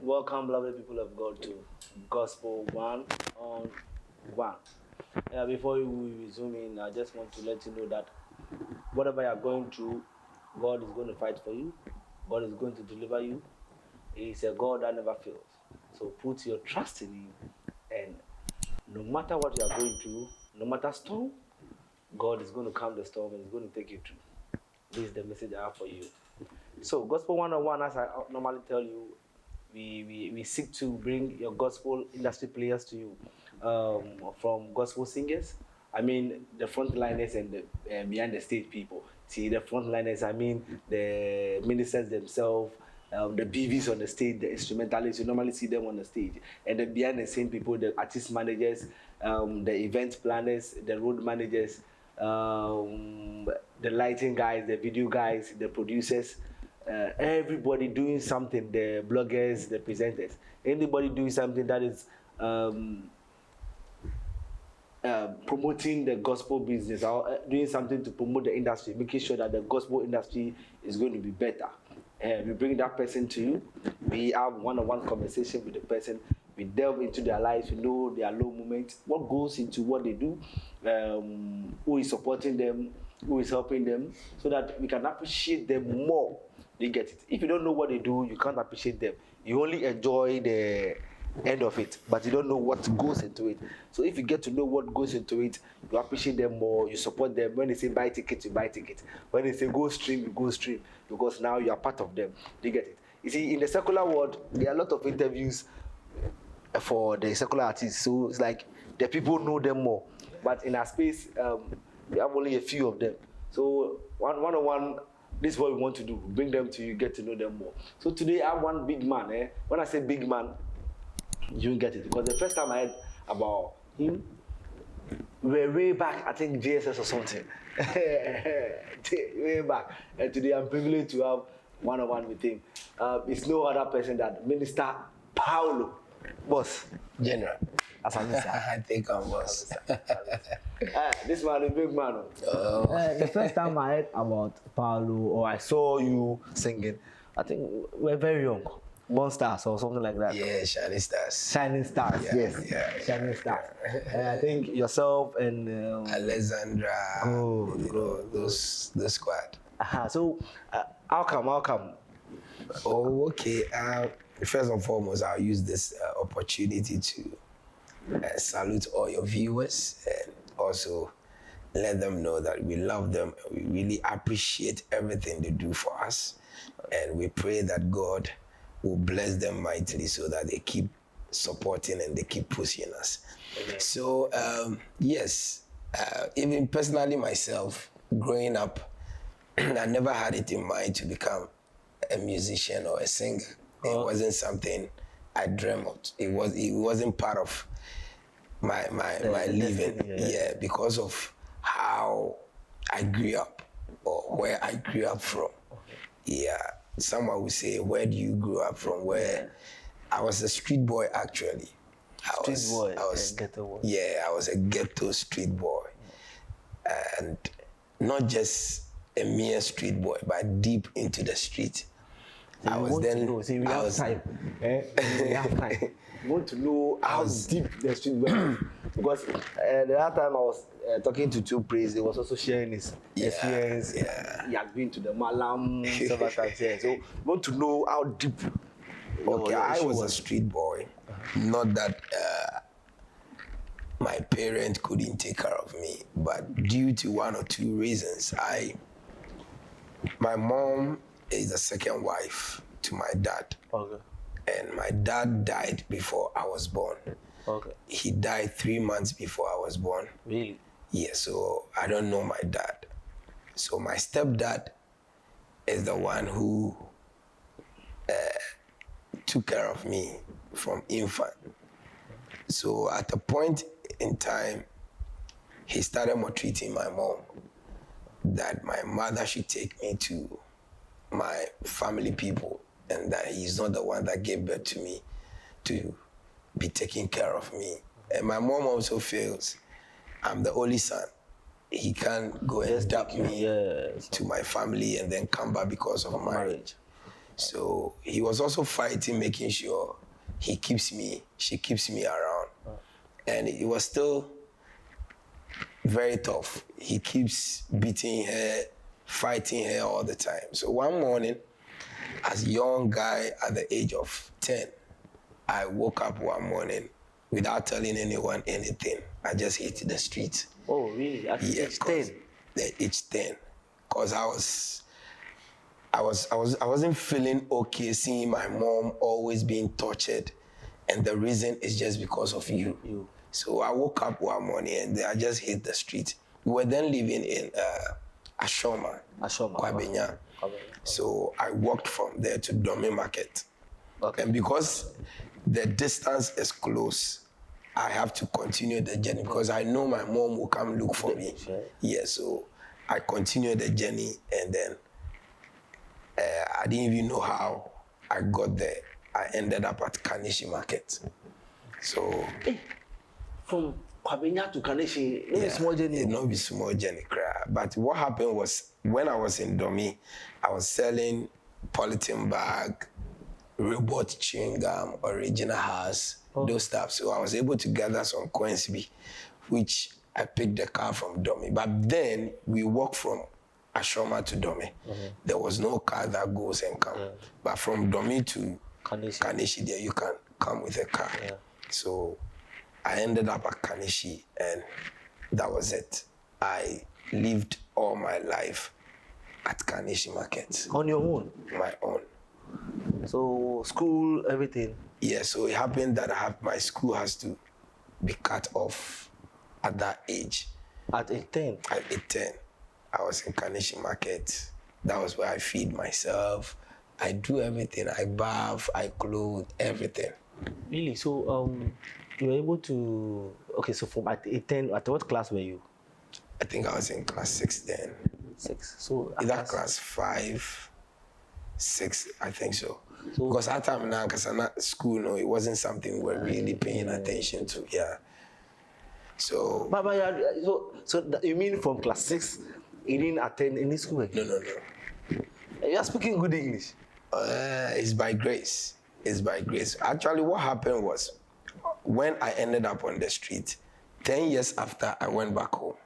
Welcome, lovely people of God, to Gospel One on One. Before we resume in, I just want to let you know that whatever you are going through, God is going to fight for you. God is going to deliver you. He is a God that never fails. So put your trust in Him, and no matter what you are going through, no matter storm, God is going to calm the storm and He's going to take you through. This is the message I have for you. So Gospel One-on-One, as I normally tell you, we seek to bring your gospel industry players to you, from gospel singers. I mean the frontliners and the behind the stage people. See the frontliners. I mean the ministers themselves, the BVs on the stage, the instrumentalists. You normally see them on the stage, and the behind the scene people, the artist managers, the event planners, the road managers, the lighting guys, the video guys, the producers. Everybody doing something, the bloggers, the presenters, anybody doing something that is promoting the gospel business, or doing something to promote the industry, making sure that the gospel industry is going to be better. We bring that person to you. We have one-on-one conversation with the person. We delve into their lives. We know their low moments, what goes into what they do, who is supporting them, who is helping them, so that we can appreciate them more. You get it? If you don't know what they do, you can't appreciate them. You only enjoy the end of it, but you don't know what goes into it. So if you get to know what goes into it, you appreciate them more, you support them. When they say buy ticket, you buy ticket. When they say go stream, you go stream, because now you are part of them. You get it? You see, in the secular world, there are a lot of interviews for the secular artists, so it's like the people know them more. But in our space, we have only a few of them. So one-on-one, this is what we want to do. Bring them to you, get to know them more. So today I have one big man. When I say big man, you will get it. Because the first time I heard about him, we were way back, I think JSS or something. Way back. And today I'm privileged to have one-on-one with him. It's no other person than Minister Paolo. Boss. General. I think I'm boss. This man is a big man. The first time I heard about Paolo, or I saw you singing, I think we're very young. Born Stars or something like that. Yeah, Shining Stars. Shining Stars, yeah, yes. Yeah. Shining Stars. I think yourself and Alexandra, those squad. So, how come? Oh, okay. First and foremost, I'll use this opportunity to salute all your viewers and also let them know that we love them. We really appreciate everything they do for us. And we pray that God will bless them mightily so that they keep supporting and they keep pushing us. Okay. So, yes, even personally myself, growing up, I never had it in mind to become a musician or a singer. It wasn't something I dreamt of. It wasn't part of my living. Yeah, because of how I grew up or where I grew up from. Okay. Yeah, someone would say, where do you grow up from? Where I was a street boy actually. I was ghetto boy. Yeah, I was a ghetto street boy, and not just a mere street boy, but deep into the street. We have time. We want to know how deep the street was. Because the last time I was talking to Two Praise, he was also sharing his experience. Yeah. He had been to the Malam several times here. So we want to know how deep. Okay, I was a street boy. Not that my parents couldn't take care of me, but due to one or two reasons, my mom is the second wife to my dad. Okay. And my dad died before I was born. Okay. He died 3 months before I was born. Really? Yeah, so I don't know my dad. So my stepdad is the one who took care of me from infant. So at a point in time, he started maltreating my mom, that my mother should take me to my family people, and that he's not the one that gave birth to me to be taking care of me. And my mom also feels I'm the only son. He can't go and adopt me to my family and then come back because of marriage. So he was also fighting, making sure she keeps me around. And it was still very tough. He keeps beating her, fighting her all the time. So one morning, as a young guy at the age of 10, I woke up one morning without telling anyone anything. I just hit the street. Oh, really? At age 10? At age 10. Because I wasn't feeling okay seeing my mom always being tortured. And the reason is just because of you. So I woke up one morning and I just hit the street. We were then living in Ashoma, Abena. So I walked from there to Dome Market. Okay. And because the distance is close, I have to continue the journey because I know my mom will come look for me. Sure. Yeah, so I continued the journey and then I didn't even know how I got there. I ended up at Kanishi Market. So from Kwabenya to Kanishi, no small journey. It not be small journey, but what happened was when I was in Domi, I was selling polythene bag, robot chewing gum, original house, those stuff. So I was able to gather some coins, which I picked the car from Domi. But then we walked from Ashoma to Domi. There was no car that goes and comes. But from Domi to Kanishi, there you can come with a car. So I ended up at Kanishi and that was it. I lived all my life at Kanishi Market. On your own? My own. So school, everything? Yeah, so it happened that my school has to be cut off at that age. At age 10? At age 10. I was in Kanishi Market. That was where I feed myself. I do everything. I bath, I clothe, everything. Really? So you were able to... Okay, so from at age 10, at what class were you? I think I was in class 6 then. 6. So either class 5, 6, I think so. Because at that time now, because I'm at school, no, it wasn't something we're really paying attention to. Yeah. So. But you mean from class 6, you didn't attend any school again? No. You are speaking good English. It's by grace. It's by grace. Actually, what happened was when I ended up on the street, 10 years after I went back home.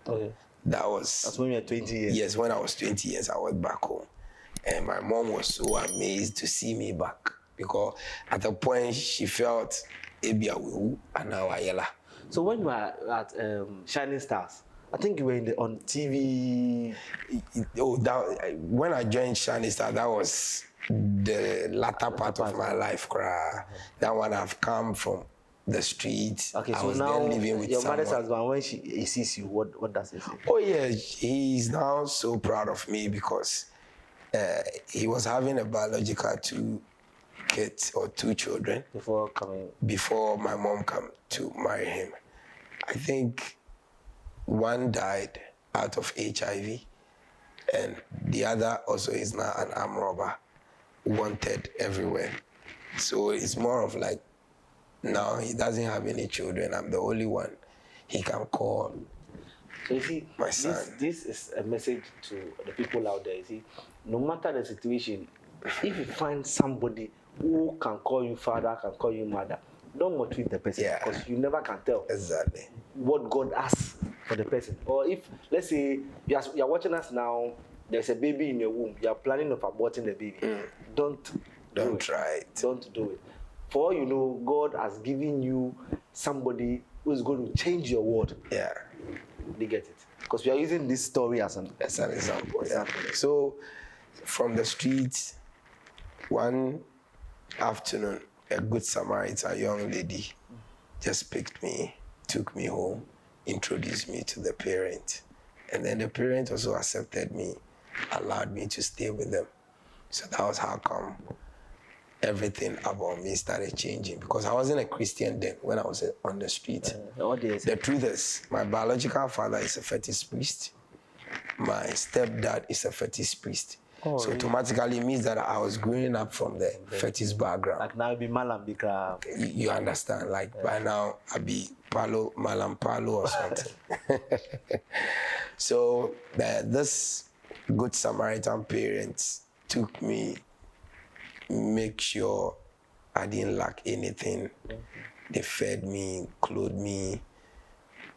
Okay. That's when you were 20 years. Yes, when I was 20 years, I went back home. And my mom was so amazed to see me back because at a point she felt Ebia will and now Ayala. So when you were at Shining Stars, I think you were on TV. When I joined Shining Stars, that was the latter part of my life. That one I've come from the street. Okay, so now living with your mother's husband, when he sees you, what does he say? Oh yeah, he's now so proud of me because he was having a biological 2 kids or 2 children before my mom came to marry him. I think one died out of HIV and the other also is now an armed robber, wanted everywhere. So it's more of like now he doesn't have any children. I'm the only one he can call. So you see, my son. This is a message to the people out there. You see, no matter the situation, if you find somebody who can call you father, can call you mother, don't motivate the person because you never can tell exactly what God has for the person. Or if, let's say, you're watching us now, there's a baby in your womb, you're planning of aborting the baby. Don't try it. Don't do it. For all you know, God has given you somebody who is going to change your world. Yeah. They get it. Because we are using this story as an example. Yeah. So, from the streets, one afternoon, a good Samaritan, a young lady, just picked me, took me home, introduced me to the parent. And then the parent also accepted me, allowed me to stay with them. So that was how come everything about me started changing because I wasn't a Christian then when I was on the street. The truth is, my biological father is a fetish priest. My stepdad is a fetish priest. So really? Automatically means that I was growing up from the fetish background. Like now be Malam Bikra. You understand? Like by now I be Paolo, Malam Paolo or something. So this good Samaritan parents took me make sure I didn't lack anything. They fed me, clothed me.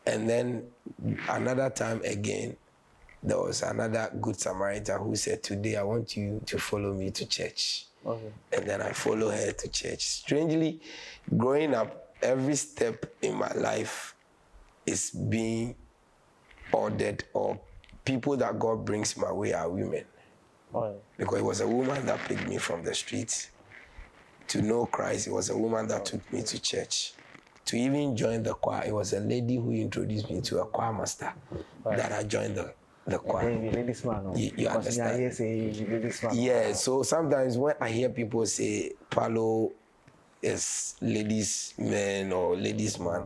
And then another time again, there was another good Samaritan who said, today I want you to follow me to church. Okay. And then I follow her to church. Strangely, growing up, every step in my life is being ordered, or people that God brings my way are women. Oh. Because it was a woman that picked me from the streets to know Christ. It was a woman that took me to church. To even join the choir, it was a lady who introduced me to a choir master that I joined the choir. You understand? Yeah, so sometimes when I hear people say Paolo is ladies' man or ladies' man,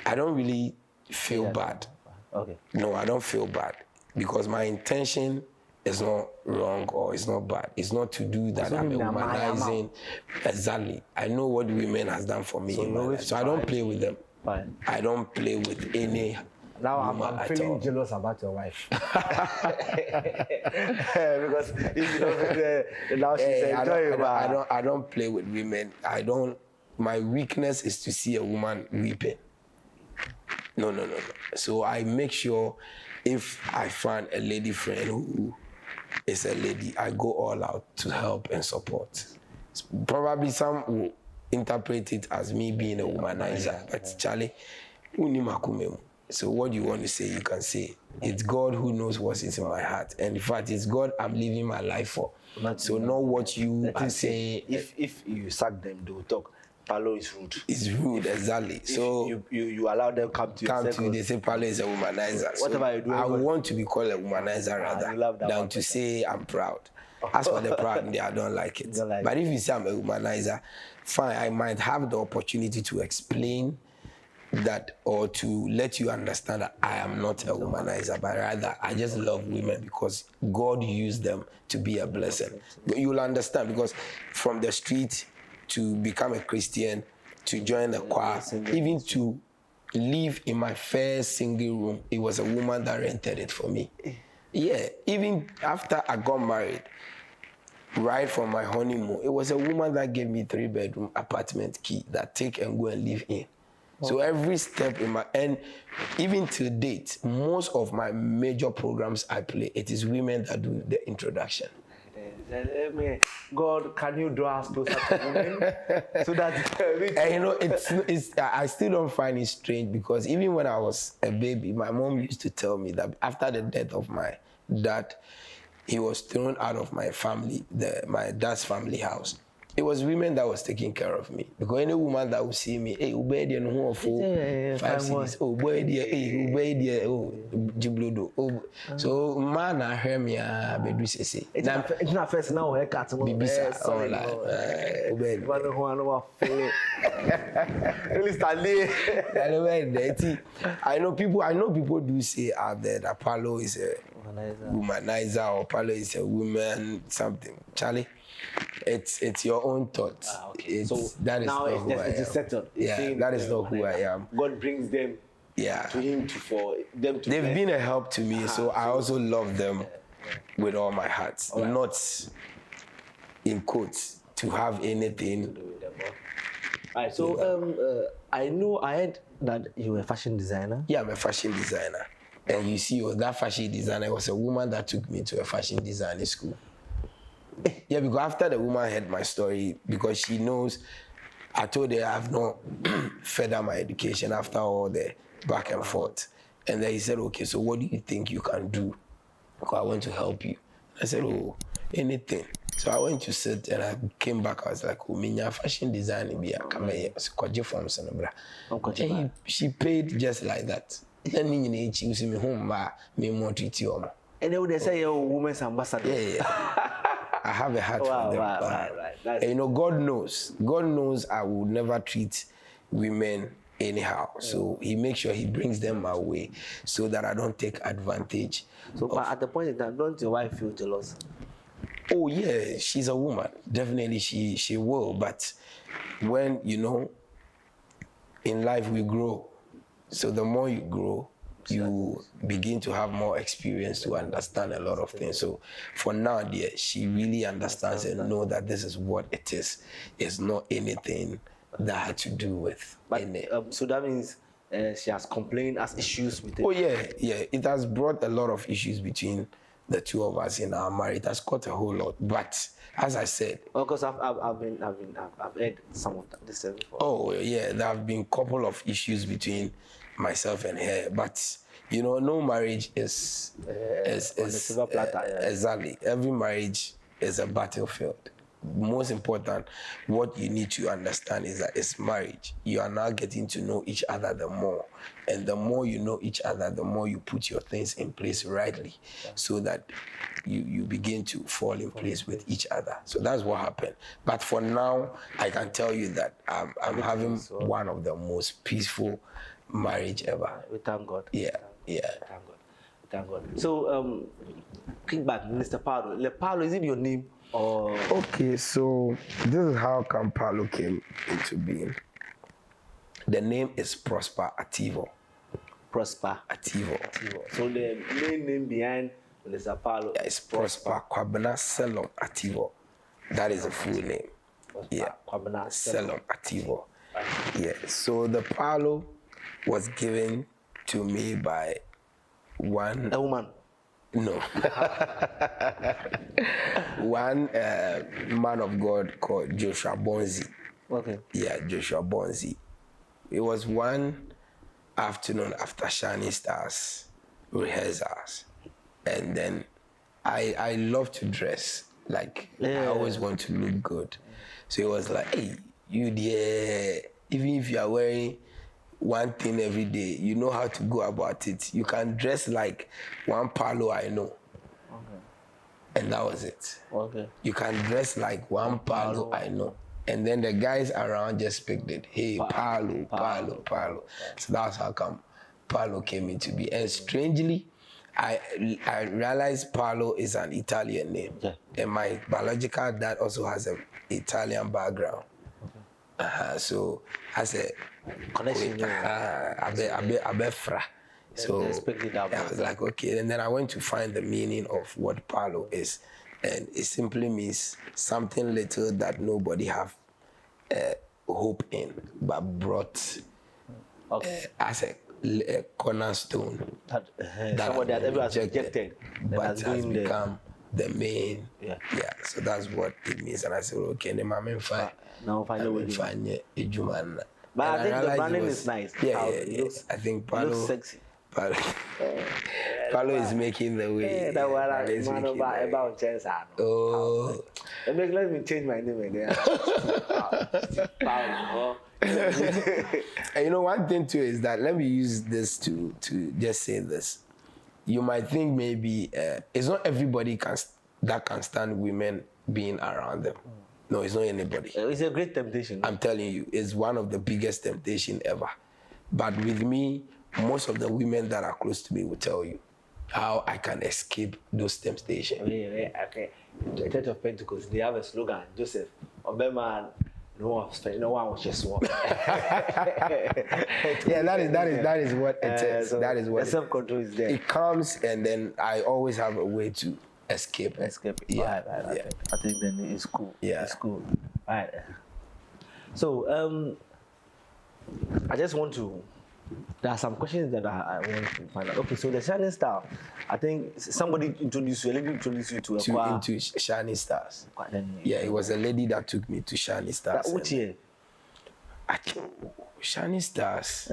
I don't really feel bad. Okay. No, I don't feel bad because my intention is not wrong or it's not bad. It's not to do that I'm a womanizing. Exactly. I know what women has done for me in my life. So I don't play with them. Fine. I don't play with any. Now I'm feeling jealous about your wife. Because if you don't, now she's enjoying. I don't play with women. My weakness is to see a woman weeping. No. So I make sure if I find a lady friend who is a lady, I go all out to help and support. Probably some will interpret it as me being a womanizer, but Charlie, so what you want to say, you can say. It's God who knows what's in my heart. And in fact, it's God I'm living my life for. So not what you are saying. If you sack them, they will talk. Paolo is rude. It's rude, exactly. So you allow them come to you, they say Paolo is a womanizer. Whatever you do, I want to be called a womanizer rather than to say I'm proud. As for the proud, I don't like it. But if you say I'm a womanizer, fine, I might have the opportunity to explain that or to let you understand that I am not a womanizer, but rather I just love women because God used them to be a blessing. You'll understand because from the street to become a Christian, to join the choir, even to live in my first single room, it was a woman that rented it for me. Yeah, even after I got married, right from my honeymoon, it was a woman that gave me 3-bedroom apartment key that take and go and live in. So every step in and even to date, most of my major programs I play, it is women that do the introduction. God, can you draw us closer to women? So that it's I still don't find it strange because even when I was a baby, my mom used to tell me that after the death of my dad, he was thrown out of my family, my dad's family house. It was women that was taking care of me. Because any woman that would see me, hey, Ubedi and who for 5 cities, oh, Ubedi, oh, Jibludo, oh. So, man, I heard me, Bedu say. It's not first now, I cut him. Bibisa, all like, Ubedi. I know people do say out there that Paolo is a womanizer or Paolo is a woman, something. Charlie? It's your own thoughts. Okay. That is now not it's settled. That is not who I am. God brings them to him for them to. They've been a help to me, so I also love them with all my heart. All right. Not in quotes to have anything. All right. So I heard that you were a fashion designer. Yeah, I'm a fashion designer, and you see, that fashion designer was a woman that took me to a fashion designing school. Yeah, because after the woman heard my story, because she knows, I told her I have not furthered my education after all the back and forth. And then he said, okay, so what do you think you can do? Because I want to help you. I said, oh, anything. So I went to sit and I came back. I was like, oh, minya fashion design be a come here. And she paid just like that. Then she was me home, me more treat you. And they would say, oh, women's ambassador. Yeah. I have a heart for them. Right. And God knows I will never treat women anyhow. So he makes sure he brings them my way so that I don't take advantage. So but at the point that don't your wife feel jealous? Oh yeah, she's a woman. Definitely she will. But when, in life we grow. So the more you grow, you begin to have more experience to understand a lot of things. So for now, dear, she really understands and know that this is what it is. It's not anything that had to do with any. So that means she has complained, has issues with it. Oh yeah. It has brought a lot of issues between the two of us in our marriage. It has caused a whole lot. But as I said, because I've heard some of this before. Oh yeah, there have been a couple of issues between myself and her, but no marriage is on the silver platter. Exactly. Every marriage is a battlefield. Most important, what you need to understand is that it's marriage. You are now getting to know each other the more, and the more you know each other, the more you put your things in place rightly, so that you begin to fall in place with each other. So that's what happened. But for now, I can tell you that I'm having one of the most peaceful marriage ever. We thank God. Yeah. Thank God. So, kick back, Mr. Paolo. Paolo, is it your name? Okay, so this is how come Paolo came into being. The name is Prosper Ativo. Prosper Ativo. So the main name behind Mr. Paolo is Prosper Kwabena Selom Ativo. That is a full name. Kwabena Selom Ativo. Yeah. So the Paolo was given to me by a woman. No. One man of God called Joshua Bonzi. Okay. Yeah, Joshua Bonzi. It was one afternoon after Shining Stars rehearsals. And then I love to dress. Like, I always want to look good. So it was like, hey, you dear, even if you are wearing one thing every day, you know how to go about it. You can dress like one Paolo I know. Okay. And that was it. Okay. You can dress like one Paolo I know. And then the guys around just picked it. Hey, Paolo. So that's how come Paolo came into be. And strangely, I realized Paolo is an Italian name. Yeah. And my biological dad also has an Italian background. So as a connection, Abefra. So I was like, okay. And then I went to find the meaning of what Paolo is, and it simply means something little that nobody have hope in, but brought as a cornerstone that somebody that everyone has rejected, but has become the main. Yeah. So that's what it means. And I said, okay, the man fine. Now find a human. But I think the branding is nice. Yeah. I think Paolo looks sexy. Paolo is making the way. Oh. Let me change my name again. Paolo. And one thing too is that, let me use this to just say this. You might think maybe it's not everybody that can stand women being around them. No, it's not anybody. It's a great temptation. I'm telling you, it's one of the biggest temptation ever. But with me, most of the women that are close to me will tell you how I can escape those temptations. Okay. The Church of Pentecost, they have a slogan, Joseph, Obama, no one was just one. Yeah, that is what it is. So that is what the self-control is there. It comes, and then I always have a way to escape. Yeah. I think then it's cool. Yeah. It's cool. All right. So I just want to. There are some questions that I want to find out. Okay, so the Shining Star, I think somebody introduced you, a lady introduced you to into Shining Stars. Yeah, it was a lady that took me to Shining Stars. Which year? Shining Stars.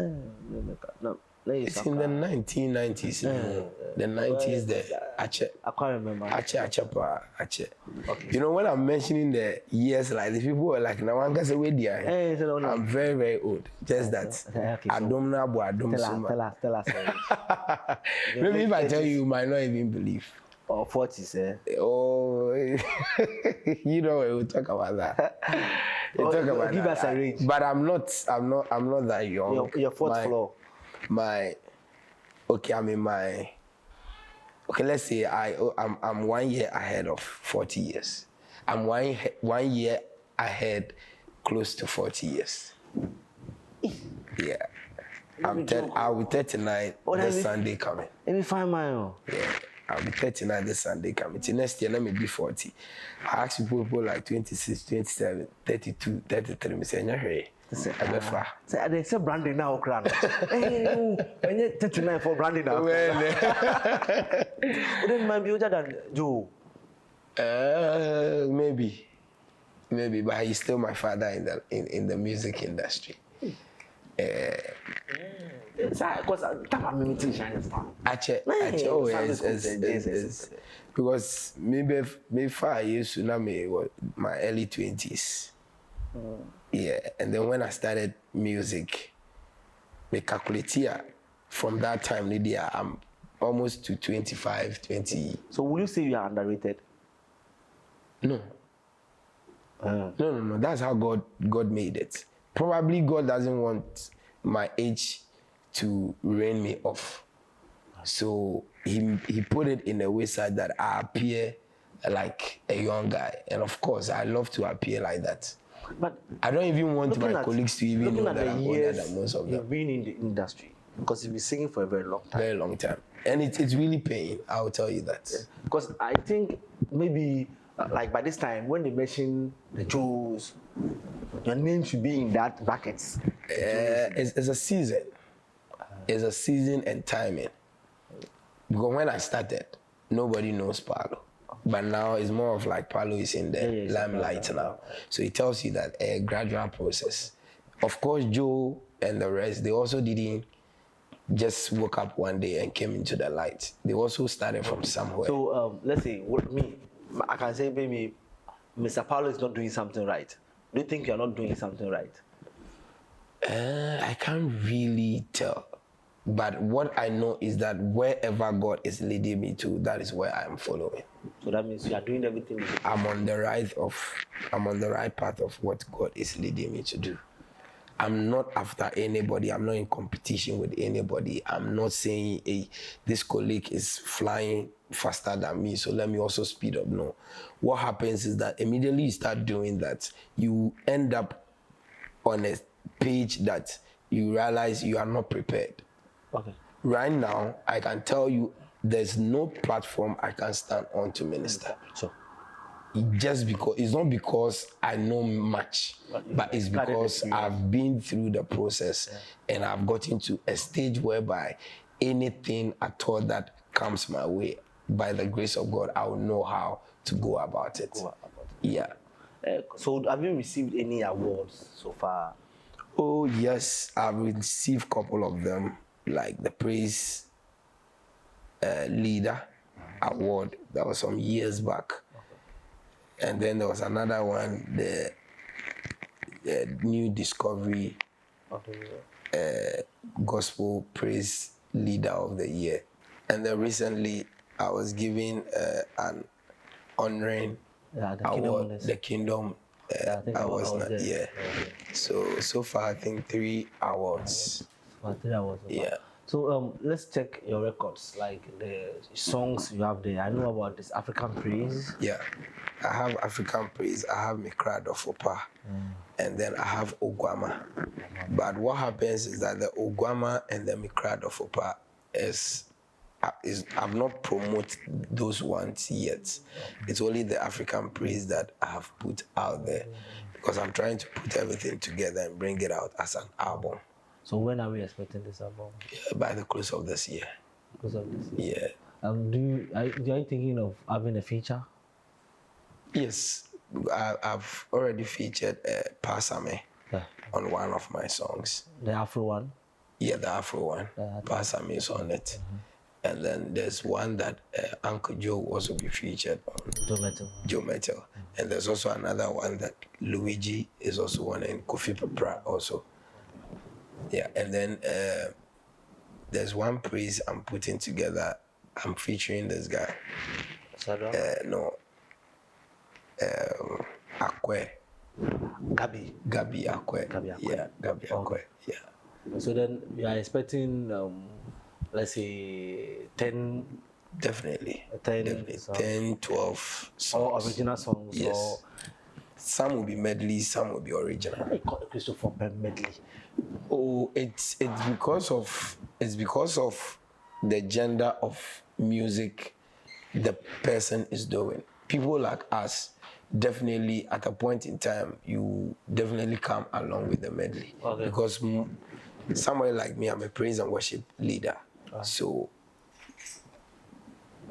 No. It's in the 1990s. The 90s there. I can't remember. Ache. Okay. When I'm mentioning the years, like the people were like, "Now I'm I'm very, very old." Just that. I don't know. Tell us. Maybe if I tell you, you might not even believe. Or 40s, eh? Oh, we'll talk about that. Give us a range. But I'm not that young. Your fourth floor. Let's say I'm 1 year ahead of 40 years. I'm one year ahead close to 40 years. Yeah. I'll be 39 this Sunday coming. Let me find mine. Yeah, I'll be 39 this Sunday coming. Till next year, let me be 40. I ask people like 26, 27, 32, 33. Me say, hey. Say, they say branding now, Okran. Hey, when you 39 for branding now. Well, Wouldn't mind be older than Joe? Maybe, but he's still my father in the music industry. Because I'm Actually, oh yes, because maybe 5 years to now, my early 20s. Yeah, and then when I started music, me calculate here from that time, Lydia, I'm almost to 25, 20. So will you say you are underrated? No. No. That's how God made it. Probably God doesn't want my age to rein me off. So he put it in a way so that I appear like a young guy. And of course, I love to appear like that. But I don't even want my colleagues to even know that I'm older than most of them. You've been in the industry because you've been singing for a very long time. Very long time. And it's really paying, I will tell you that. Yeah. Because I think maybe like by this time, when they mention the Jews, your name should be in that brackets. It's a season. It's a season and timing. Because when I started, nobody knows Paolo. But now it's more of like Paolo is in the limelight now. So it tells you that a gradual process. Of course, Joe and the rest, they also didn't just woke up one day and came into the light. They also started from somewhere. So let's say, I can say maybe Mr. Paolo is not doing something right. Do you think you're not doing something right? I can't really tell. But what I know is that wherever God is leading me to, that is where I am following. So that means you are doing everything. I'm on the right path of what God is leading me to do. I'm not after anybody. I'm not in competition with anybody. I'm not saying, hey, this colleague is flying faster than me, so let me also speed up. No. What happens is that immediately you start doing that, you end up on a page that you realize you are not prepared. Okay. Right now, I can tell you there's no platform I can stand on to minister. Sure. Just because, it's not because I know much, but it's because I've been through the process and I've gotten to a stage whereby anything at all that comes my way, by the grace of God, I will know how to go about it. Yeah. So have you received any awards so far? Oh, yes. I've received a couple of them, like the Praise Leader Award. That was some years back. And then there was another one, the New Discovery Gospel Praise Leader of the Year. And then recently, I was given an honoring award, the Kingdom. I was not, yeah. So far, I think 3 awards. 3 awards. Yeah. So let's check your records, like the songs you have there. I know about this African Praise. Yeah, I have African Praise. I have Mikrad of Opa, and then I have Ogwama. But what happens is that the Ogwama and the Mikrad of Opa I've not promoted those ones yet. It's only the African Praise that I have put out there because I'm trying to put everything together and bring it out as an album. So when are we expecting this album? Yeah, by the close of this year. Close of this year. Yeah. Are you thinking of having a feature? Yes, I've already featured Pasame on one of my songs. The Afro one? Yeah, the Afro one. Pasame is on it. And then there's one that Uncle Joe will also be featured on. Joe Metal. And there's also another one that Luigi is also on, and Kofi Pepra also. Yeah, and then there's one praise I'm putting together. I'm featuring this guy. Akwe. Gabi Akwe. Yeah, Gabi Akwe. Yeah. So then we are expecting, let's say, 10. Definitely. 10, 12 songs. Or original songs. Yes. Or some will be medley, some will be original. I call Christopher medley. Oh, it's because of the gender of music the person is doing. People like us, definitely at a point in time, you definitely come along with the medley. Okay. Because somebody like me, I'm a praise and worship leader. So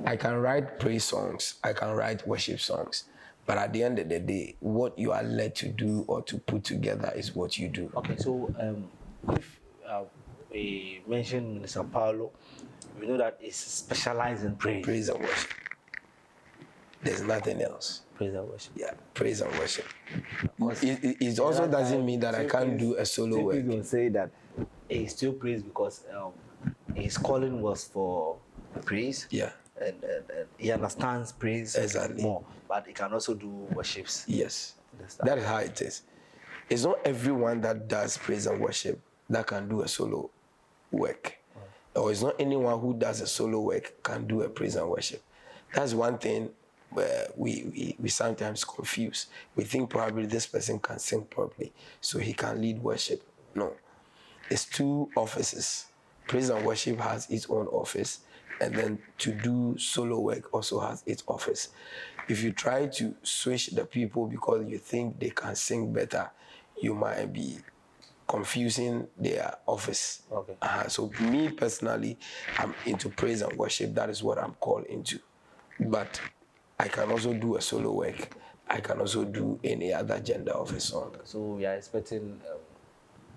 I can write praise songs, I can write worship songs. But at the end of the day, what you are led to do or to put together is what you do. Okay, so if we mention Minister Paolo, we know that he's specialized in praise. Praise and worship. There's nothing else. Praise and worship. Yeah, praise and worship. It also doesn't mean that I can't do a solo work. People say that he still prays because his calling was for praise. Yeah. And he understands praise Exactly. more, but he can also do worships. Yes, that is how it is. It's not everyone that does praise and worship that can do a solo work. Or it's not anyone who does a solo work can do a praise and worship. That's one thing where we sometimes confuse. We think probably this person can sing properly, so he can lead worship. No, it's two offices. Praise and worship has its own office, and then to do solo work also has its office. If you try to switch the people because you think they can sing better, you might be confusing their office. Okay. So me personally, I'm into praise and worship. That is what I'm called into. But I can also do a solo work. I can also do any other gender of a song. So we are expecting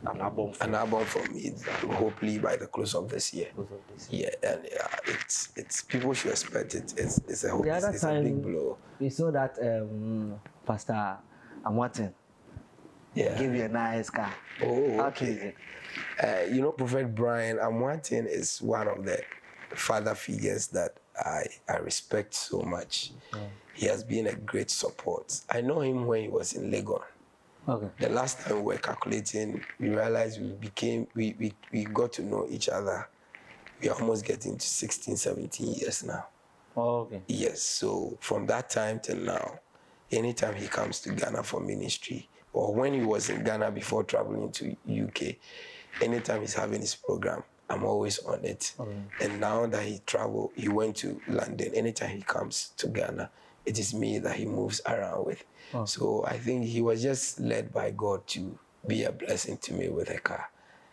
an album. An album from me, hopefully by the close of this year. Yeah, and it's people should expect it. It's a big blow. We saw that Pastor Amwatin gave you a nice car. Oh, okay. Prophet Brian Amwatin is one of the father figures that I respect so much. He has been a great support. I know him when he was in Legon. Okay. The last time we were calculating, we realized we got to know each other. We are almost getting to 16, 17 years now. Oh, okay. Yes, so from that time till now, anytime he comes to Ghana for ministry, or when he was in Ghana before traveling to UK, anytime he's having his program, I'm always on it. Okay. And now that he went to London, anytime he comes to Ghana, it is me that he moves around with. Oh. So I think he was just led by God to be a blessing to me with a car.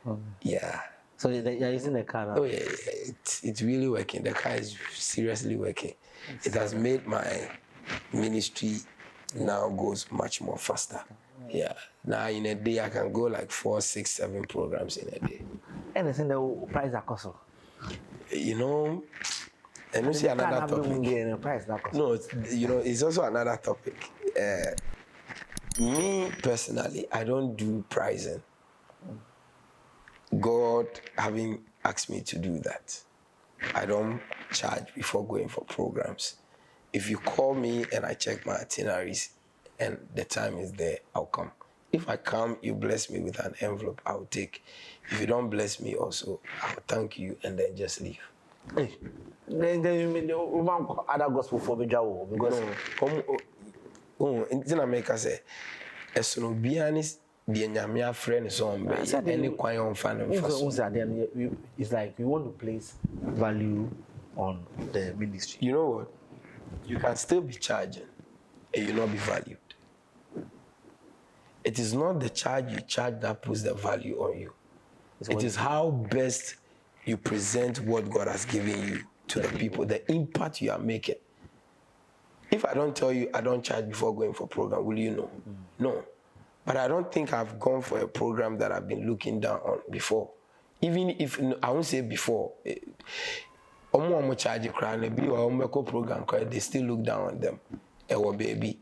Okay. Yeah. So you're using the car now? Oh yeah. It's really working. The car is seriously working. It has made my ministry now goes much more faster. Yeah. Now in a day I can go like 4, 6, 7 programs in a day. And I think the price are cost. And you see another topic. No, it's also another topic. Me personally, I don't do pricing. God having asked me to do that. I don't charge before going for programs. If you call me and I check my itineraries and the time is there, I'll come. If I come, you bless me with an envelope, I'll take. If you don't bless me also, I'll thank you and then just leave. Hey. Then you mean other gospel for me, because in America say, as no bianis, the Nyamia friend song, any quiet fan. It's like we want to place value on the ministry. You know what? You can still be charging and you not be valued. It is not the charge you charge that puts the value on you. It is how best you present what God has given you to the people, the impact you are making. If I don't tell you I don't charge before going for a program, will you know? No. But I don't think I've gone for a program that I've been looking down on before. Even if, I won't say before, charge program, they still look down on them. Baby.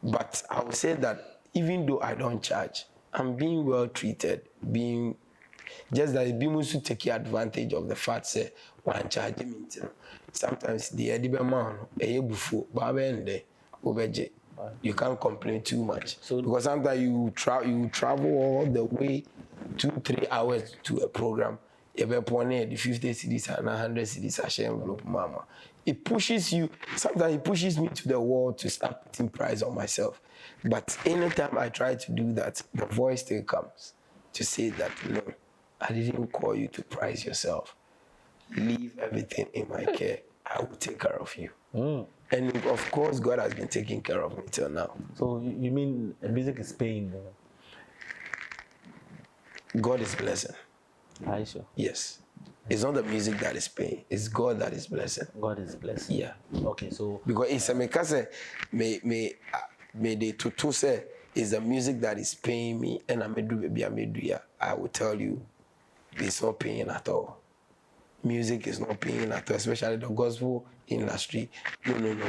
But I would say that even though I don't charge, I'm being well treated, just that people should take advantage of the fact that one charge me. Sometimes the edible you can't complain too much. Because sometimes you travel all the way 2-3 hours to a program. You have the 50 cedis and 100 cedis a envelope, mama. It pushes you. Sometimes it pushes me to the wall to start putting price on myself. But anytime I try to do that, the voice still comes. to say that, no, I didn't call you to prize yourself. Leave everything in my care. I will take care of you. And of course, God has been taking care of me till now. So you mean music is paying? God is blessing. Are you sure? Yes. It's not the music that is paying. It's God that is blessing. God is blessing. Yeah. Okay, so because it's a say may the tutu say is the music that is paying me, and I will tell you, it's not paying at all. Music is not paying at all, especially the gospel industry. No.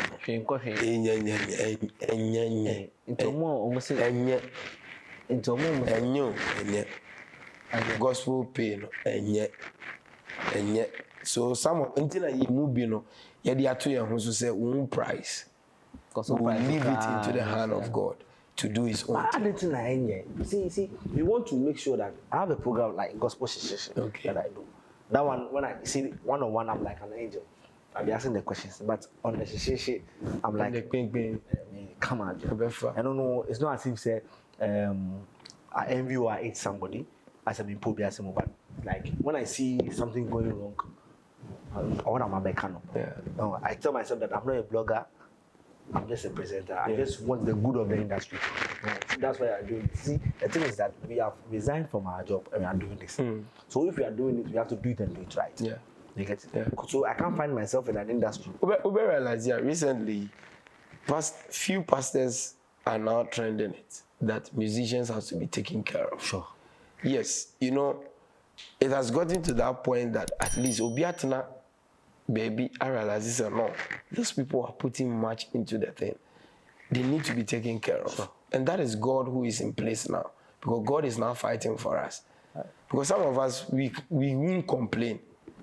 Gospel pay no enye. So some until you move no, yadi ato your home so say one price. We'll leave it into the hand of God to do His own thing. See, we want to make sure that I have a program like Gospel Session that I do. That one, when I see one-on-one, I'm like an angel. I'll be asking the questions, but on the session, I'm like, come on, I don't know. It's not as if say I envy or I hate somebody as I've been put behind someone, but like when I see something going wrong, I want to make no, I tell myself that I'm not a blogger. I'm just a presenter. I just want the good of the industry. That's why I do it. See, the thing is that we have resigned from our job and we are doing this. So if we are doing it, we have to do it and do it right. Yeah. You get it? Yeah. So I can't find myself in an industry. Ube realize recently, few pastors are now trending it that musicians have to be taken care of. Sure. Yes, it has gotten to that point that at least Obiatna, baby, I realize this or no. Those people are putting much into the thing. They need to be taken care of. Sure. And that is God who is in place now. Because God is now fighting for us. Right. Because some of us, we won't complain.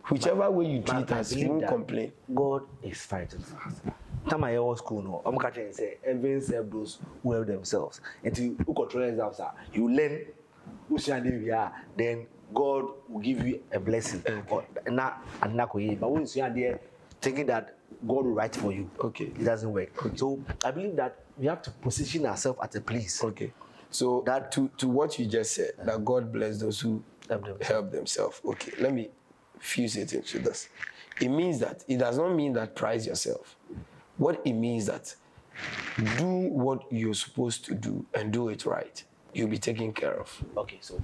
Whichever way you treat us, we won't complain. God is fighting for us. Time I was school, no, I'm catching and say, everyone serve those who help themselves. Until you control themselves, you learn who then God will give you a blessing. But when you are there thinking that God will write for you, it doesn't work. So I believe that we have to position ourselves at a place. So that to what you just said, that God bless those who help themselves. Let me fuse it into this. It does not mean that prize yourself. What it means that do what you're supposed to do and do it right. You'll be taken care of. So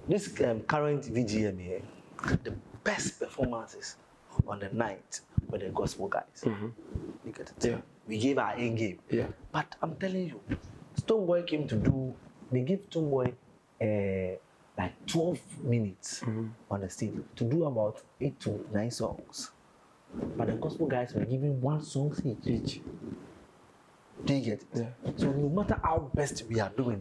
this current VGM here, the best performances on the night were the gospel guys. Look at it. We gave our A game. But I'm telling you, Stonebwoy came to do, they gave Stonebwoy like 12 minutes on the stage to do about 8 to 9 songs. But the gospel guys were giving 1 song each. Do you get it? So no matter how best we are doing,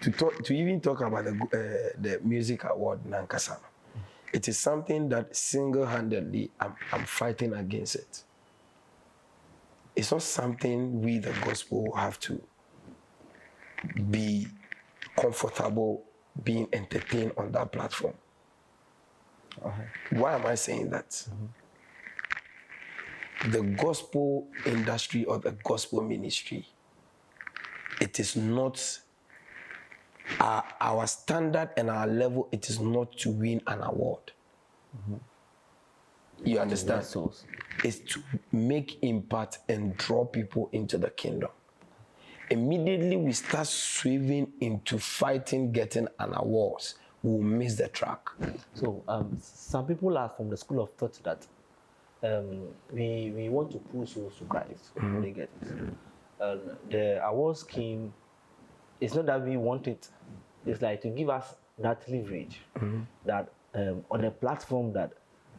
to even talk about the music award Nankasa, it is something that single-handedly I'm fighting against it. It's not something we the gospel have to be comfortable being entertained on that platform. Why am I saying that? The gospel industry or the gospel ministry, it is not our standard and our level. It is not to win an award. You understand? It's to make impact and draw people into the kingdom. Immediately we start swerving into fighting, getting an award, we'll miss the track. So some people are from the school of thought that we want to pull souls to Christ. They get it. The award scheme, it's not that we want it. It's like to give us that leverage that on a platform that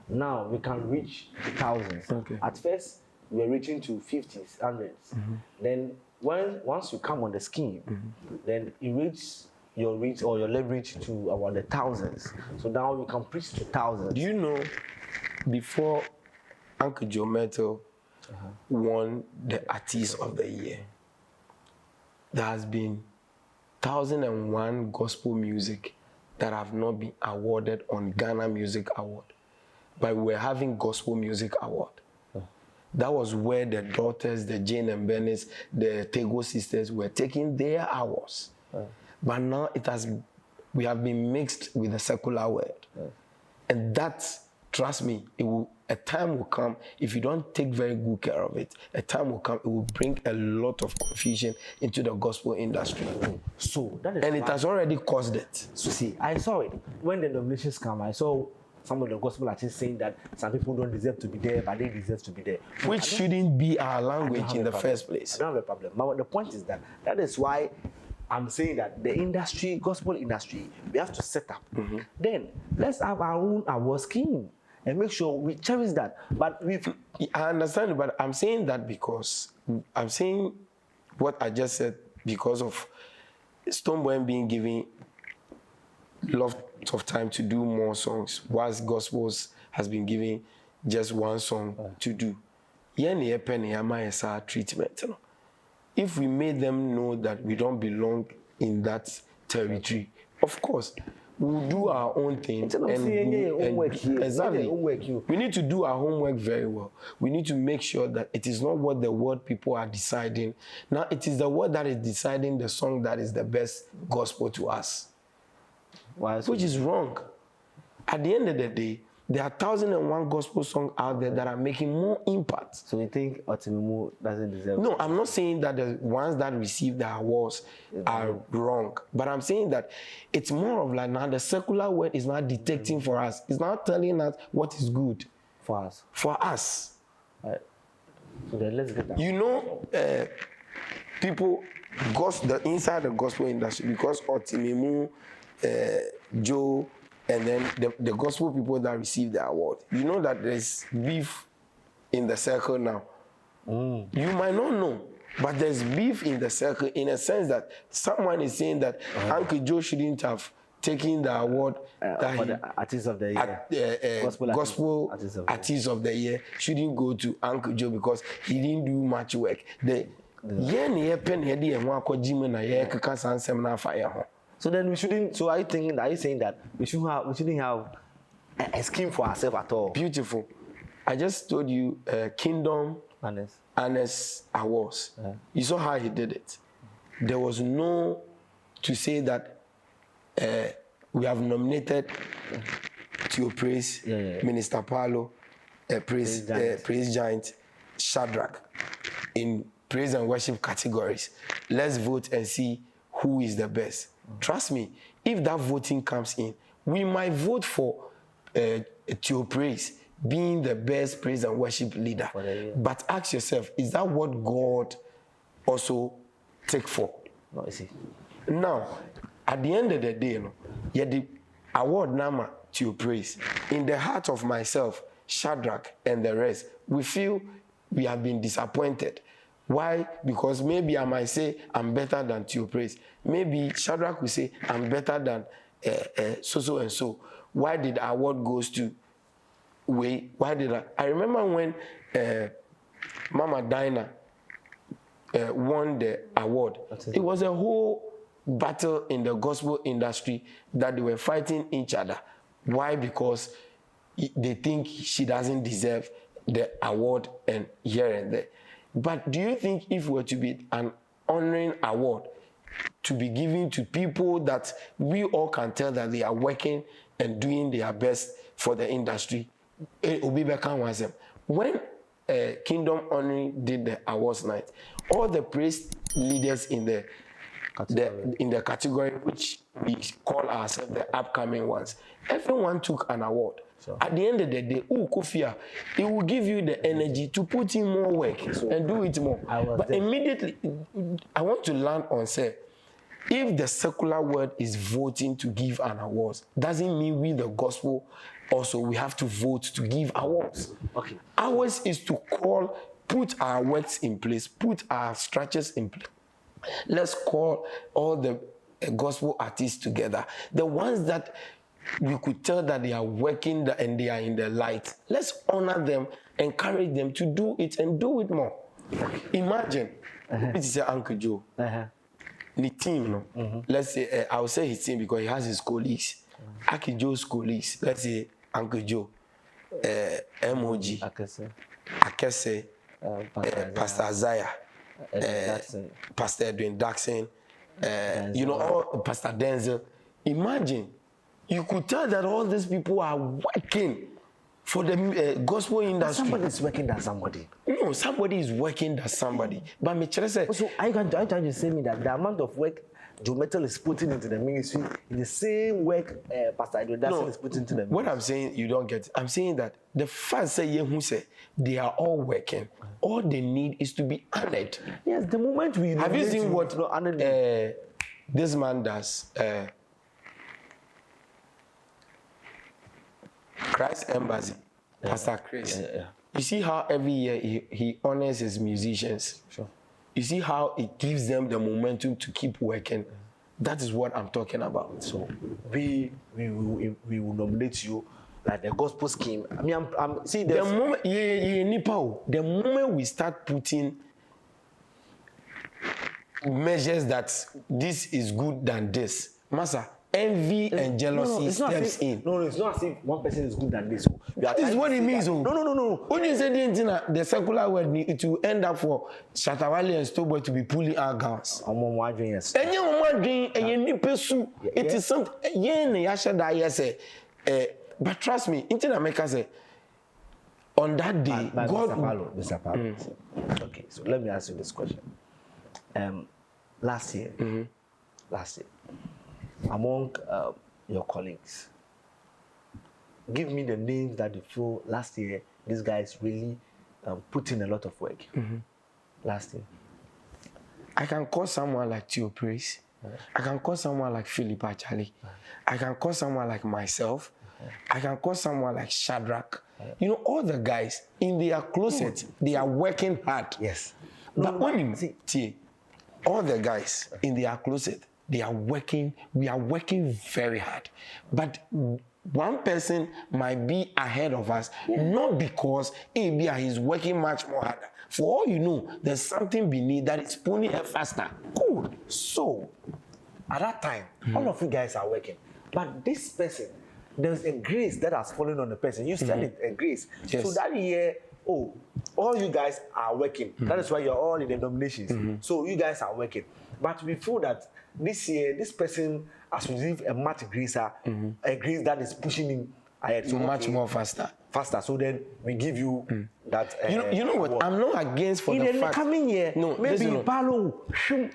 now we can reach thousands. At first, we were reaching to 50s, 100s. Then once you come on the scheme, then you reach your reach or your leverage to about the thousands. So now you can preach to thousands. Do you know, before Uncle Joe Metal won the Artist of the Year, there has been 1,001 gospel music that have not been awarded on Ghana Music Award. But we're having Gospel Music Award. That was where the daughters, the Jane and Bennett, the Tego sisters were taking their awards. But now we have been mixed with the secular word. And that, trust me, a time will come, if you don't take very good care of it, a time will come, it will bring a lot of confusion into the gospel industry. So that is and it has already caused it. So see, I saw it. When the nominations come, I saw some of the gospel artists saying that some people don't deserve to be there, but they deserve to be there. Which shouldn't be our language in the first place. I don't have a problem. But the point is that is why I'm saying that the industry, gospel industry, we have to set up. Then let's have our own award scheme and make sure we cherish that. But I understand, but I'm saying that because I'm saying what I just said because of Stonebwoy being given lots of time to do more songs, whilst Gospels has been given just one song to do. Treatment. If we made them know that we don't belong in that territory, of course, we'll do our own thing. Exactly. We need to do our homework very well. We need to make sure that it is not what the world people are deciding. Now, it is the word that is deciding the song that is the best gospel to us. Which is wrong. At the end of the day, there are 1,001 gospel songs out there that are making more impact. So you think Otimemu doesn't deserve? No, I'm not saying that the ones that receive the awards are wrong, but I'm saying that it's more of like now the secular word is not detecting for us. It's not telling us what is good for us. For us. So then let's get that. You know, people inside the gospel industry, because Otimemu, Joe, and then the gospel people that receive the award, you know that there's beef in the circle now. You might not know, but there's beef in the circle in a sense that someone is saying that Uncle Joe shouldn't have taken the award for the Artist of the Year. Gospel Artist of the Year shouldn't go to Uncle Joe because he didn't do much work. So then we shouldn't. So are you saying that we shouldn't have a scheme for ourselves at all? Beautiful. I just told you Kingdom Honest Awards. You saw how he did it. There was no to say that we have nominated to praise Minister Paolo, praise Giant, Shadrach in praise and worship categories. Let's vote and see who is the best. Trust me, if that voting comes in, we might vote for Tio Praise being the best praise and worship leader. But ask yourself, is that what God also take for? No, I see. Now, at the end of the day, the award nama Tio Praise, in the heart of myself, Shadrach and the rest, we feel we have been disappointed. Why? Because maybe I might say I'm better than Tio Praise. Maybe Shadrach will say I'm better than so and so. Why did the award goes to Way? Why did I remember when Mama Dinah won the award. It was a whole battle in the gospel industry that they were fighting each other. Why? Because they think she doesn't deserve the award and here and there. But do you think if we were to be an honoring award to be given to people that we all can tell that they are working and doing their best for the industry, it will be better once them. When Kingdom Honoring did the awards night, all the praise leaders in the category which we call ourselves the upcoming ones, everyone took an award. So, at the end of the day, Kofia, it will give you the energy to put in more work and do it more. But immediately, I want to land on say, if the secular world is voting to give an award, doesn't mean we, the gospel, also we have to vote to give awards. Okay. Ours is to call, put our works in place, put our structures in place. Let's call all the gospel artists together. The ones that we could tell that they are working and they are in the light. Let's honor them, encourage them to do it and do it more. Imagine, this is Uncle Joe. The team, no? Let's say, I'll say his team because he has his colleagues. Uncle Joe's colleagues, let's say Uncle Joe, MOG, Akese, Pastor Isaiah, Pastor Edwin Daxon, all Pastor Denzel. Imagine, you could tell that all these people are working for the gospel industry. Somebody is working than somebody. No, somebody is working than somebody. But me say, so are you trying to say me that the amount of work Joe Metal is putting into the ministry is the same work Pastor Edwin is putting into the ministry? What I'm saying, you don't get it. I'm saying that the fact say they are all working. All they need is to be honored. Yes, the moment we have you seen what this man does? Christ Embassy, Pastor Chris. You see how every year he honors his musicians. Sure. You see how it gives them the momentum to keep working. That is what I'm talking about. So we will nominate you like the gospel scheme. I mean, I'm see the moment the moment we start putting measures that this is good than this, Massa, envy and jealousy steps in. No, it's not as if one person is good than this. That is what it means. No. When you say the secular word, it will end up for Shatawale and Stowboy to be pulling our gowns. It is something. But trust me, America say on that day, God. Mr. Paolo. Okay, so let me ask you this question. Last year, among your colleagues, give me the names that you feel last year these guys really put in a lot of work. Last year, I can call someone like Theo Praise. I can call someone like Philip Achali. I can call someone like myself. I can call someone like Shadrach. You know, all the guys in their closet, they are working hard. Yes. But when you see all the guys in their closet, they are working, we are working very hard. But one person might be ahead of us, not because he's working much more harder. For all you know, there's something beneath that is pulling her faster. Cool. So, at that time, all of you guys are working. But this person, there's a grace that has fallen on the person. You said it, a grace. Yes. So that year, all you guys are working. That is why you're all in the nominations. So you guys are working. But we feel that this year, this person has received a much grace, a grace that is pushing him ahead. So much more faster. So then we give you that. You know what? Award. I'm not against for the fact. In the coming year, no, maybe Paolo.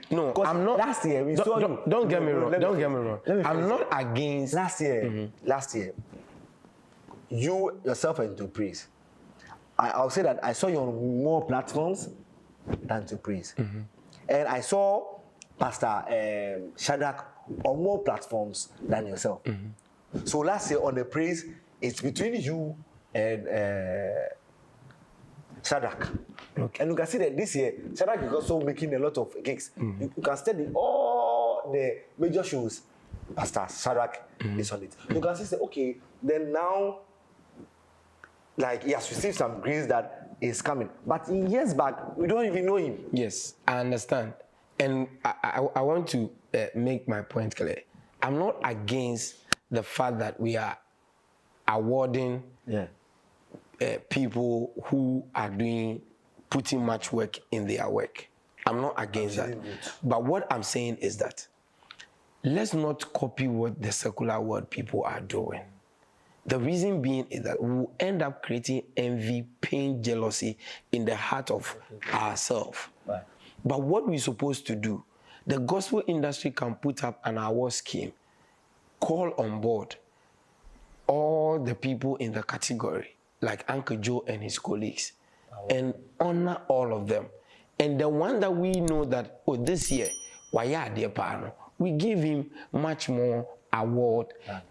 No, I'm not. Last year we saw you. Don't get me wrong. Don't get me wrong. I'm not against. Last year, you yourself and To Praise. I'll say that I saw you on more platforms than To Praise, and I saw Pastor Shadrach on more platforms than yourself. So last year on the praise, it's between you and Shadrach. Okay. And you can see that this year, Shadrach is also making a lot of gigs. You can study all the major shows. Pastor Shadrach is on it. You can say, okay, then now, like he has received some grace that is coming. But in years back, we don't even know him. Yes, I understand. And I want to make my point clear. I'm not against the fact that we are awarding people who are putting much work in their work. I'm not against that. But what I'm saying is that let's not copy what the secular world people are doing. The reason being is that we will end up creating envy, pain, jealousy in the heart of ourselves. Right. But what we're supposed to do, the gospel industry can put up an award scheme, call on board all the people in the category, like Uncle Joe and his colleagues, and honor all of them. And the one that we know that, this year, we give him much more award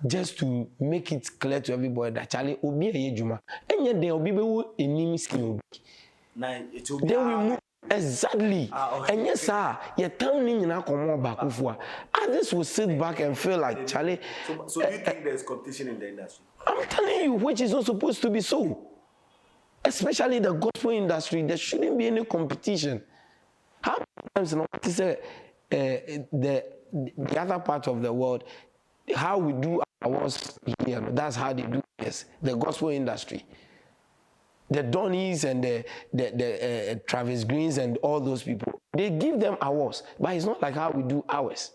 just to make it clear to everybody that Charlie Obi Ejuma. And yet there will be enemy scheme. Then we move. Exactly. Okay. And yes, sir, you're telling me now come on back. Others will sit back and feel like Charlie. So do you think there's competition in the industry? I'm telling you, which is not supposed to be so. Especially the gospel industry, there shouldn't be any competition. How many times the other part of the world, how we do our awards here, that's how they do this. The gospel industry. The Donnies and the Travis Greens and all those people, They give them awards, but it's not like how we do ours.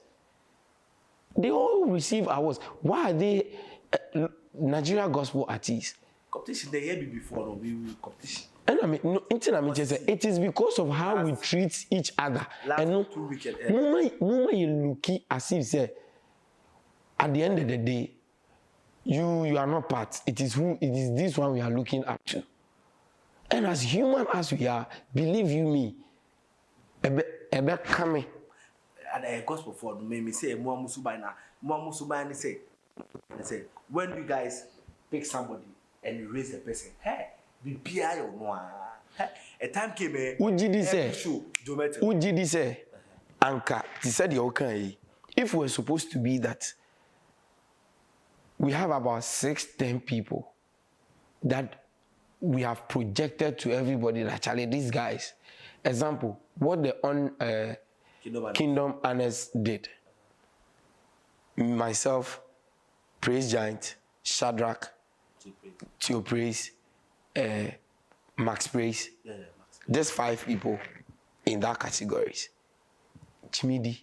They all receive awards. Why are they Nigeria gospel artists? Competition they hear me before, no, we will competition. And I mean, no, it is because of how we treat each other. And no, 2 weekend. No, you look as if say, at the end of the day, you are not part. It is this one we are looking up to. And as human as we are, believe you me, ebe coming. And a gospel for me say more musubana say when you guys pick somebody and you raise a person, hey, be PI or no. A time came Ujidi say, Anka, he said okay. If we're supposed to be that, we have about 6-10 people that we have projected to everybody that Charlie, these guys. Example, what the Kingdom Honors did. Myself, Praise Giant, Shadrach, Tio Praise, Max Praise. Just 5 people in that categories. Chimidi,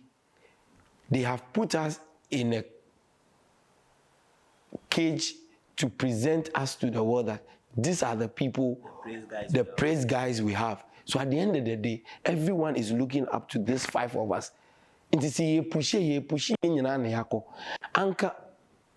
they have put us in a cage to present us to the world that these are the people, the praise guys we have. So at the end of the day, everyone is looking up to these 5 of us. It is ye push Anka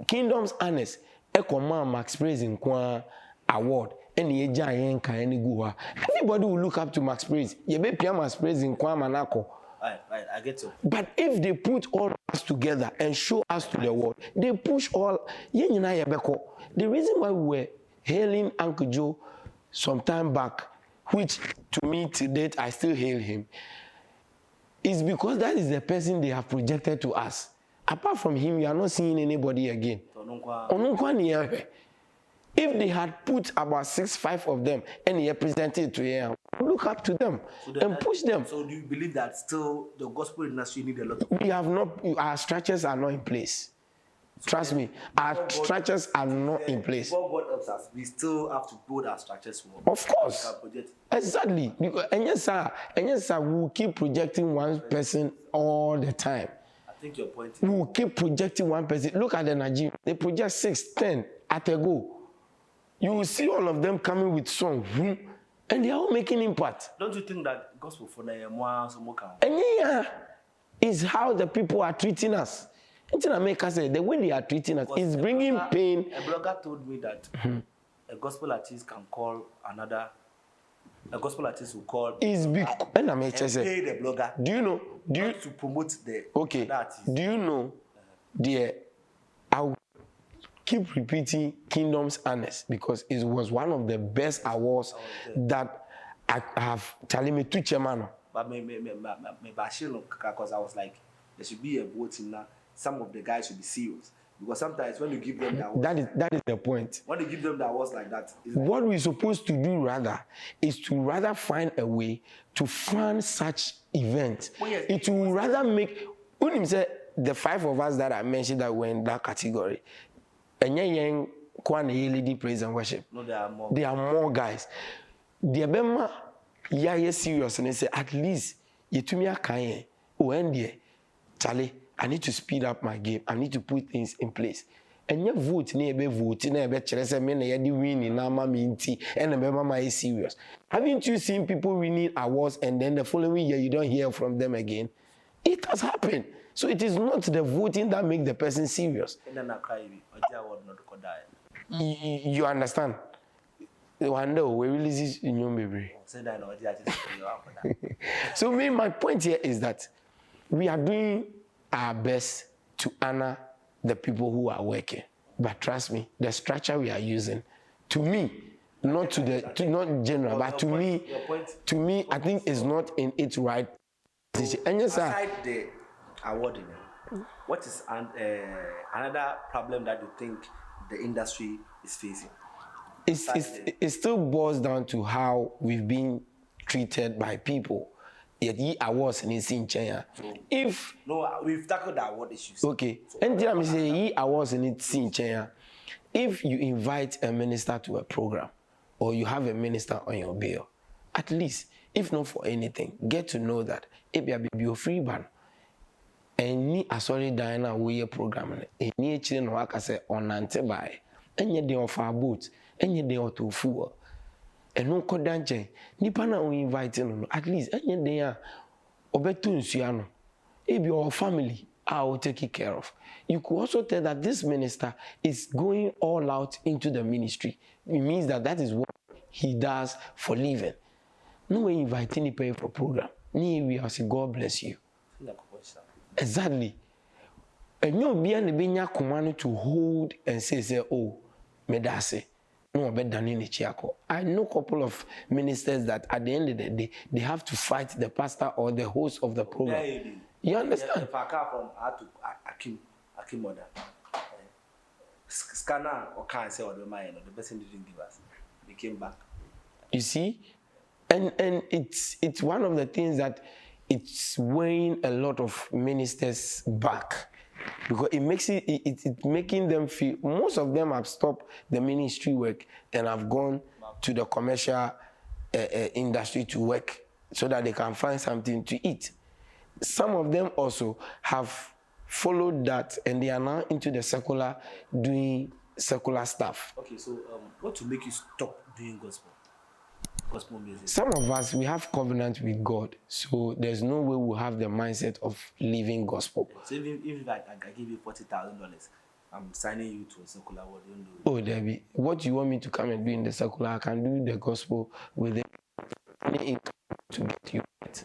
Kingdom's Honest, Ekoma Max Praise in Kwa Award. Everybody will look up to Max Praise. You be Max Praise in Kwa Manako. Right, I get you. But if they put all of us together and show us to the world, they push all. The reason why we were hailing Uncle Joe some time back, which to me to date I still hail him, is because that is the person they have projected to us. Apart from him, you are not seeing anybody again. If they had put about 6-5 of them and he presented to him, look up to them and push them. So do you believe that still the gospel industry need a lot of... We have not, our structures are not in place. Trust me, our structures are not in place. Before God helps us, we still have to build our structures more. Of course. Exactly. Because, and yes, sir, we will keep projecting one person all the time. I think your point is... We will keep projecting one person. Look at the Nigerians. They project 6, 10 at a go. You will see all of them coming with songs, and they are all making impact. Don't you think that gospel for the more? And yeah, is how the people are treating us. The way they are treating us is bringing pain. A blogger told me that a gospel artist can call another. A gospel artist will call. Is big. And I may pay the blogger. Do you know? To promote the artist. Do you know? I will keep repeating Kingdom's Honest because it was one of the best awards that I have. Telling me to chairman. But because I was like, there should be a voting now. Some of the guys should be serious because sometimes when you give them that is the point. When you give them that awards like that, what we're supposed to do is to find a way to fund such events. Yes, it will rather make. When you say the 5 of us that I mentioned that were in that category, and young leading praise and worship. No, there are more. There are more guys. The Abena, serious and they say at least you to me a kanye. Charlie. I need to speed up my game. I need to put things in place. And you vote, and serious. Haven't you seen people winning awards and then the following year you don't hear from them again? It has happened. So it is not the voting that makes the person serious. You understand? One day we release this in your baby. So my point here is that we are doing our best to honor the people who are working. But trust me, the structure we are using, to me, not general, but to me, I think is not in its right position. And yes, aside the awarding, what is another problem that you think the industry is facing? It still boils down to how we've been treated by people. Yet ye awards in China. If we've tackled the award issues. Okay. And then I say ye awards in China. If you invite a minister to a program or you have a minister on your bill at least, if not for anything, get to know that if you be a free ban, any sorry Diana we program, any chin work as on antibi, any day of our boots, any day or two fool. And no codanche, Nipana we inviting at least any day Obetunsiano. If your family, I will take it care of. You could also tell that this minister is going all out into the ministry. It means that that is what he does for living. No way inviting people for program. We are say God bless you. Exactly. And you'll be an Abena command to hold and say, oh, medase. No, better than in the chiako. I know a couple of ministers that at the end of the day, they have to fight the pastor or the host of the program. You understand? If I come from Akim mother, scanner or can't say what the mind, the person didn't give us. They came back. You see? And it's one of the things that it's weighing a lot of ministers back. Because it makes it's making them feel, most of them have stopped the ministry work and have gone to the commercial industry to work so that they can find something to eat. Some of them also have followed that and they are now into the secular, doing secular stuff. Okay, so what to make you stop doing gospel music? Some of us, we have covenant with God, so there's no way we'll have the mindset of living gospel. So even if I give you $40,000, I'm signing you to a secular word. Oh, Debbie, what you want me to come and do in the secular, I can do the gospel with any income to get you right.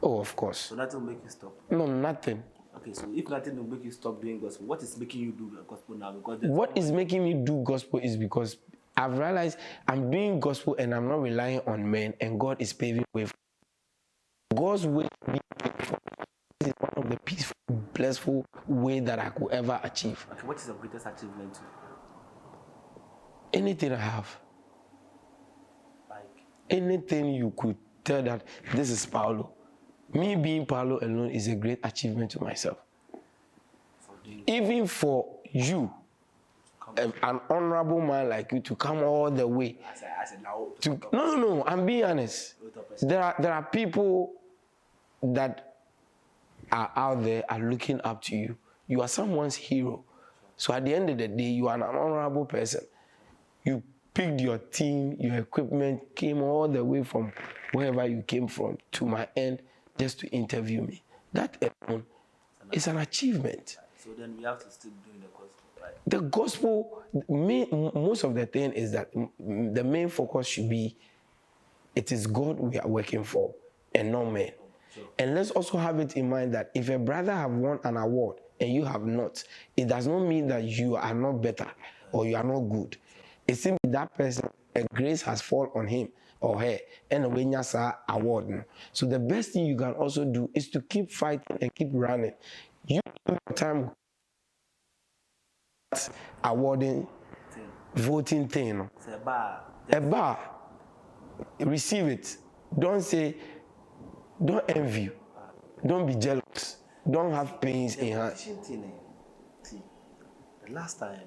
Oh, of course. So nothing will make you stop? No, nothing. Okay, so if nothing will make you stop doing gospel, what is making you do the gospel now? Because what is making me do gospel is because I've realized I'm doing gospel and I'm not relying on men, and God is paving way for me. God's way is one of the peaceful, blissful way that I could ever achieve. Okay, what is the greatest achievement? Anything I have. Like? Anything you could tell that this is Paolo. Me being Paolo alone is a great achievement to myself. Even for you, an honorable man like you, to come all the way. No, I'm being honest. There are people that are out there are looking up to you. You are someone's hero. So at the end of the day, you are an honorable person. You picked your team, your equipment, came all the way from wherever you came from to my end just to interview me. That alone is an achievement. So then we have to still doing the gospel, right? The gospel, most of the thing is that the main focus should be, it is God we are working for and not men. Sure. And let's also have it in mind that if a brother have won an award and you have not, it does not mean that you are not better or you are not good. It seems that person, a grace has fallen on him or her, and when you say award. So the best thing you can also do is to keep fighting and keep running. You have time awarding, voting thing. A bar. Receive it. Don't envy. Don't be jealous. Don't have pains in hand. The last time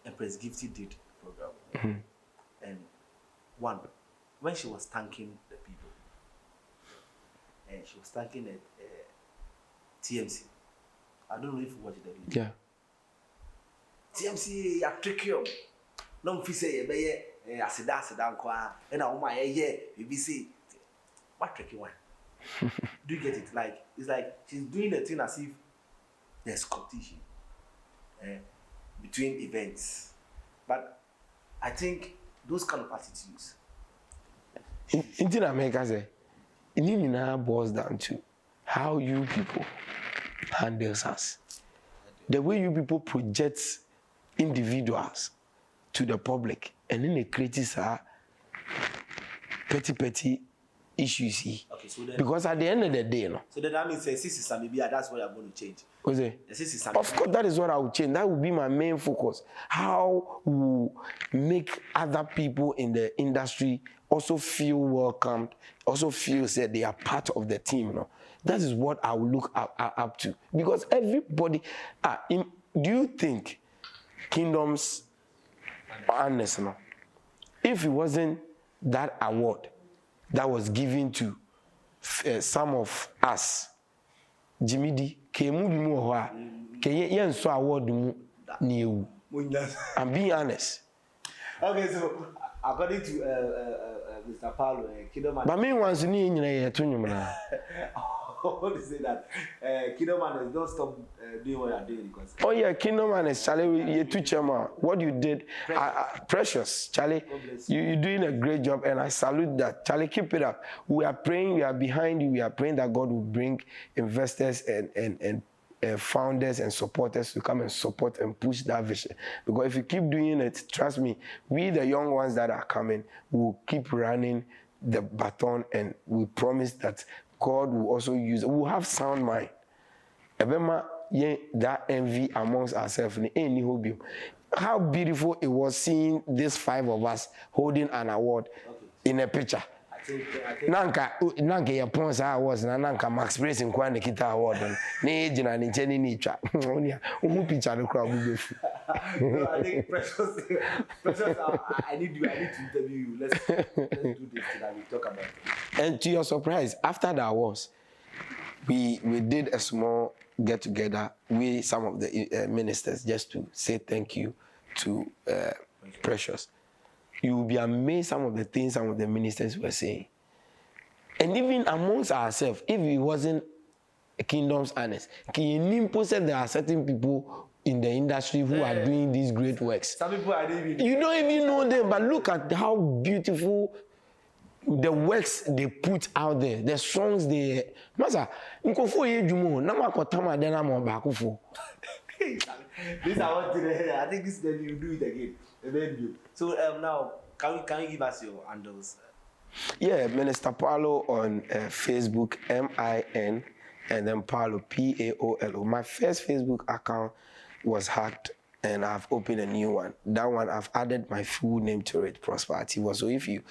Empress Gifty did program, and when she was thanking the people, and she was thanking TMC. I don't know if you watched the video. Yeah. TMC, ya trick you. No fi say ye be asida nkwa and na woman ye BBC. What tricky one? Do you get it? Like it's like she's doing the thing as if there's competition between events. But I think those kind of attitudes. In America, say, it boils down to how you people handle us. The way you people project individuals to the public, and then they create petty issues here. Okay, so then, because at the end of the day, so then that means that's what you're going to change. Of course, that is what I will change. That will be my main focus. How we make other people in the industry also feel welcomed, also feel that they are part of the team. That is what I will look up to. Because everybody, do you think Kingdom's honest? If it wasn't that award, that was given to some of us. Jimmy D, Kemu Bimu, Yen so award new. I'm being honest. Okay, so according to Mr. Paolo, But me once in what is it that Kingdom Man don't stop doing what you're doing because oh yeah, Kingdom Man is Charlie, you teach him what you did. Precious, Charlie, you're doing a great job and I salute that. Charlie, keep it up. We are praying, we are behind you, we are praying that God will bring investors and founders and supporters to come and support and push that vision. Because if you keep doing it, trust me, we the young ones that are coming will keep running the baton and we promise that God will also use it. We'll have sound mind. Abena, that envy amongst ourselves. How beautiful it was seeing these 5 of us holding an award in a picture. Nanka ya ponsa awards na nanka Max Praise nkwa ne kita award na age na ne nche ni twa ohu picture no crowd be fu. I think precious I need to interview you. Let's do this so that we talk about it. And to your surprise, after the awards we did a small get together with some of the ministers just to say thank you to Precious. You will be amazed some of the things some of the ministers were saying. And even amongst ourselves, if it wasn't a kingdom's honest, said there are certain people in the industry who are doing these great works. Some people I didn't even You don't even know them, but look at how beautiful the works they put out there, the songs they Masa, nkofo yejumo, na makotama dena mo bakufo. This I want to I think this then you do it again. So now can you give us your handles? Yeah, Minister Paolo on Facebook, MIN, and then Paolo, PAOLO. My first Facebook account was hacked, and I've opened a new one. That one, I've added my full name to it, Prosper Ativo. So if you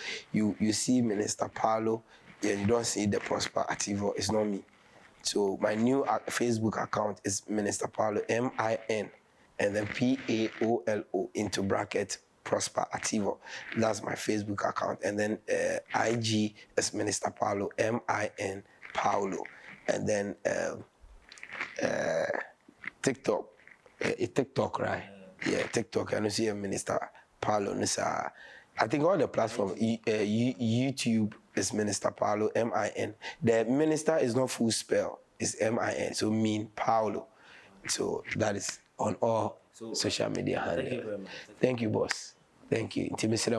see Minister Paolo, and you don't see the Prosper Ativo, it's not me. So my new Facebook account is Minister Paolo, MIN, and then PAOLO into bracket Prosper Ativo. That's my Facebook account. And then IG is Minister Paolo, MIN Paolo. And then TikTok. TikTok, right? Yeah, TikTok. I don't see a Minister Paolo. I think all the platforms, YouTube is Minister Paolo, MIN. The minister is not full spell, it's MIN, so mean Paolo. So that is on all social media handles. Thank you very much. Thank you, boss. Thank you. Okay, so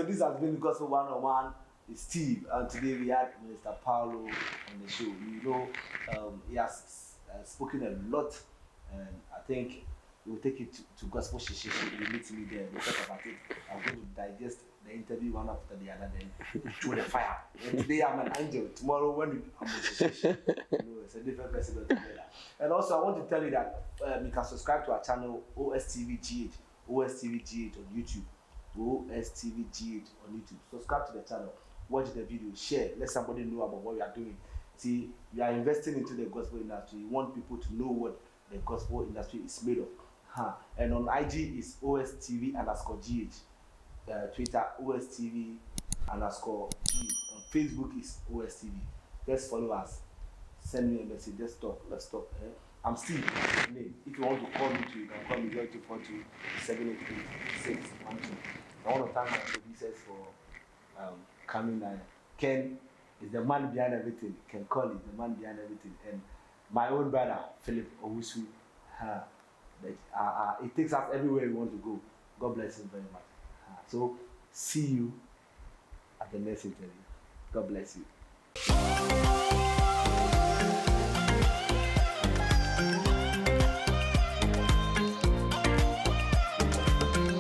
this has been Gospel One-on-One. It's Steve, and today we had Minister Paolo on the show. You know, he has spoken a lot, and I think we'll take it to Gospel Shishi. We'll meet me there. We'll talk about it. I'm going to digest the interview one after the other, then through the fire. And today I'm an angel. Tomorrow when I'm a Shishi, you know, it's a different person altogether. And also I want to tell you that you can subscribe to our channel OSTVGH on YouTube. OSTVGH on YouTube. Subscribe to the channel. Watch the video, share, let somebody know about what we are doing. See, we are investing into the gospel industry. We want people to know what the gospel industry is made of. And on IG is OSTV_GH. Twitter, OSTV_GH. On Facebook is OSTV. Just follow us. Send me a message. Let's talk. I'm Steve. If you want to call me too, you can call me 0242 788 I want to thank my producers for coming. Ken is the man behind everything. Ken Call is the man behind everything. And my own brother, Philip Owusu. It takes us everywhere we want to go. God bless him very much. So, see you at the next interview. God bless you.